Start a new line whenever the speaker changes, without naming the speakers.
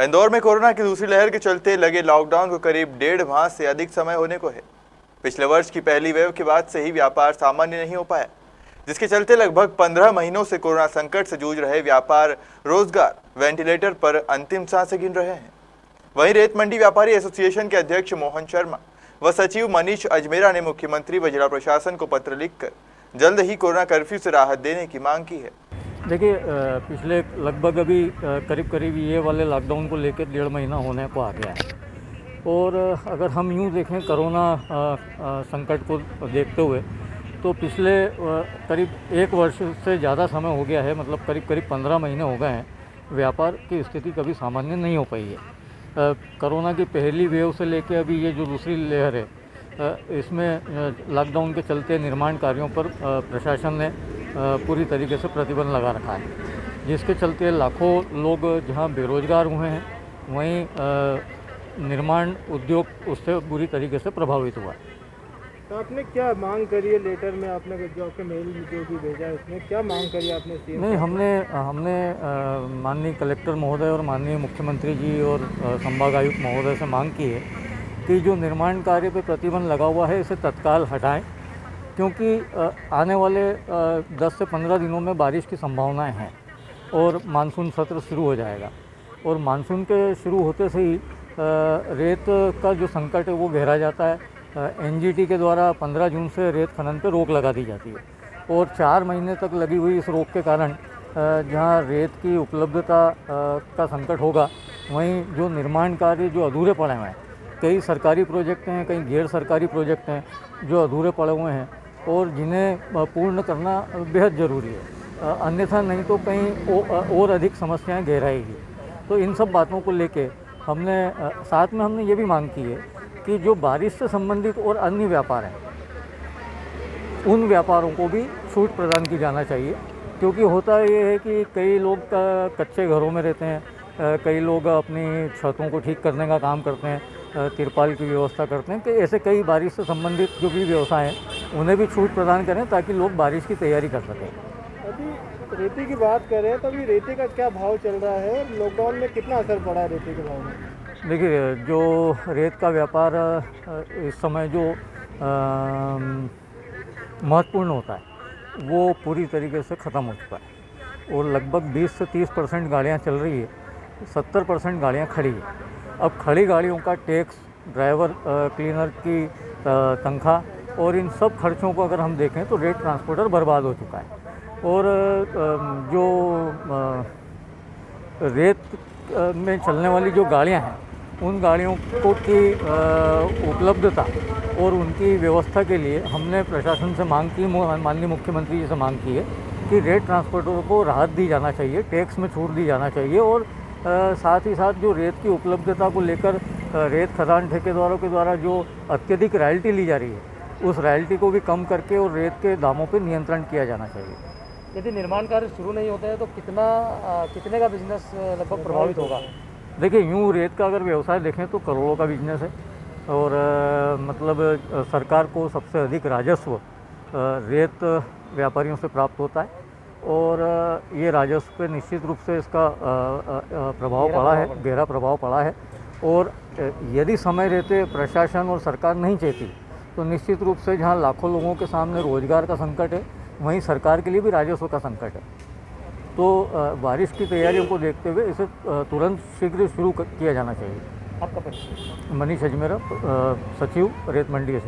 इंदौर में कोरोना की दूसरी लहर के चलते लगे लॉकडाउन को करीब 1.5 माह से अधिक समय होने को है। पिछले वर्ष की पहली वेव के बाद से ही व्यापार सामान्य नहीं हो पाया, जिसके चलते लगभग 15 महीनों से कोरोना संकट से जूझ रहे व्यापार रोजगार वेंटिलेटर पर अंतिम सांसें गिन रहे हैं। वहीं रेत मंडी व्यापारी एसोसिएशन के अध्यक्ष मोहन शर्मा व सचिव मनीष अजमेरा ने मुख्यमंत्री व जिला प्रशासन को पत्र लिखकर जल्द ही कोरोना कर्फ्यू से राहत देने की मांग की है।
देखिए, पिछले लगभग अभी करीब ये वाले लॉकडाउन को लेकर 1.5 महीना होने को आ गया है और अगर हम यूँ देखें कोरोना संकट को देखते हुए तो पिछले करीब 1 वर्ष से ज़्यादा समय हो गया है, मतलब करीब 15 महीने हो गए हैं। व्यापार की स्थिति कभी सामान्य नहीं हो पाई है। कोरोना की पहली वेव से लेकर अभी ये जो दूसरी लहर है, इसमें लॉकडाउन के चलते निर्माण कार्यों पर प्रशासन ने पूरी तरीके से प्रतिबंध लगा रखा है, जिसके चलते लाखों लोग जहां बेरोजगार हुए हैं, वहीं निर्माण उद्योग उससे बुरी तरीके से प्रभावित हुआ है।
तो आपने क्या मांग करी है? लेटर में आपने जो आपके मेल जो भी भेजा है उसमें क्या मांग करी आपने?
नहीं, हमने माननीय कलेक्टर महोदय और माननीय मुख्यमंत्री जी और संभाग आयुक्त महोदय से मांग की है कि जो निर्माण कार्य पे प्रतिबंध लगा हुआ है इसे तत्काल हटाएं, क्योंकि आने वाले 10 से 15 दिनों में बारिश की संभावनाएं हैं और मानसून सत्र शुरू हो जाएगा और मानसून के शुरू होते से ही रेत का जो संकट है वो गहरा जाता है। एनजीटी के द्वारा 15 जून से रेत खनन पर रोक लगा दी जाती है और 4 महीने तक लगी हुई इस रोक के कारण जहां रेत की उपलब्धता का संकट होगा, वहीं जो निर्माण कार्य जो अधूरे पड़े हुए हैं, कई सरकारी प्रोजेक्ट हैं, कई गैर सरकारी प्रोजेक्ट हैं जो अधूरे पड़े हुए हैं और जिन्हें पूर्ण करना बेहद ज़रूरी है, अन्यथा नहीं तो कहीं और अधिक समस्याएं गहराएगी। तो इन सब बातों को लेके साथ में हमने ये भी मांग की है कि जो बारिश से संबंधित और अन्य व्यापार हैं, उन व्यापारों को भी छूट प्रदान की जाना चाहिए, क्योंकि होता ये है कि कई लोग कच्चे घरों में रहते हैं, कई लोग अपनी छतों को ठीक करने का काम करते हैं, तिरपाल की व्यवस्था करते हैं, कि ऐसे कई बारिश से संबंधित जो भी व्यवसाय हैं उन्हें भी छूट प्रदान करें ताकि लोग बारिश की तैयारी कर सकें।
अभी रेती की बात करें तो अभी रेती का क्या भाव चल रहा है? लॉकडाउन में कितना असर पड़ा है रेती के भाव में?
देखिए, जो रेत का व्यापार इस समय जो महत्वपूर्ण होता है वो पूरी तरीके से ख़त्म हो चुका है और लगभग 20 से 30% गाड़ियाँ चल रही है, 70% गाड़ियाँ खड़ी है। अब खड़ी गाड़ियों का टैक्स, ड्राइवर क्लीनर की तनख्वाह और इन सब खर्चों को अगर हम देखें तो रेत ट्रांसपोर्टर बर्बाद हो चुका है और जो रेत में चलने वाली जो गाड़ियां हैं, उन गाड़ियों को की उपलब्धता और उनकी व्यवस्था के लिए हमने प्रशासन से मांग की, माननीय मुख्यमंत्री जी से मांग की है कि रेत ट्रांसपोर्टरों को राहत दी जाना चाहिए, टैक्स में छूट दी जाना चाहिए और साथ ही साथ जो रेत की उपलब्धता को लेकर रेत खदान ठेकेदारों के द्वारा जो अत्यधिक रॉयल्टी ली जा रही है, उस रॉयल्टी को भी कम करके और रेत के दामों पर नियंत्रण किया जाना चाहिए।
यदि निर्माण कार्य शुरू नहीं होते हैं तो कितने का बिजनेस लगभग प्रभावित होगा?
देखिए, यूँ रेत का अगर व्यवसाय देखें तो करोड़ों का बिजनेस है और मतलब सरकार को सबसे अधिक राजस्व रेत व्यापारियों से प्राप्त होता है और ये राजस्व पे निश्चित रूप से इसका प्रभाव पड़ा है, गहरा प्रभाव पड़ा है और यदि समय रहते प्रशासन और सरकार नहीं चाहती तो निश्चित रूप से जहाँ लाखों लोगों के सामने रोजगार का संकट है, वहीं सरकार के लिए भी राजस्व का संकट है। तो बारिश की तैयारियों को देखते हुए इसे तुरंत शीघ्र शुरू किया जाना चाहिए।
आपका परिचय?
मनीष अजमेरा, सचिव रेत मंडी।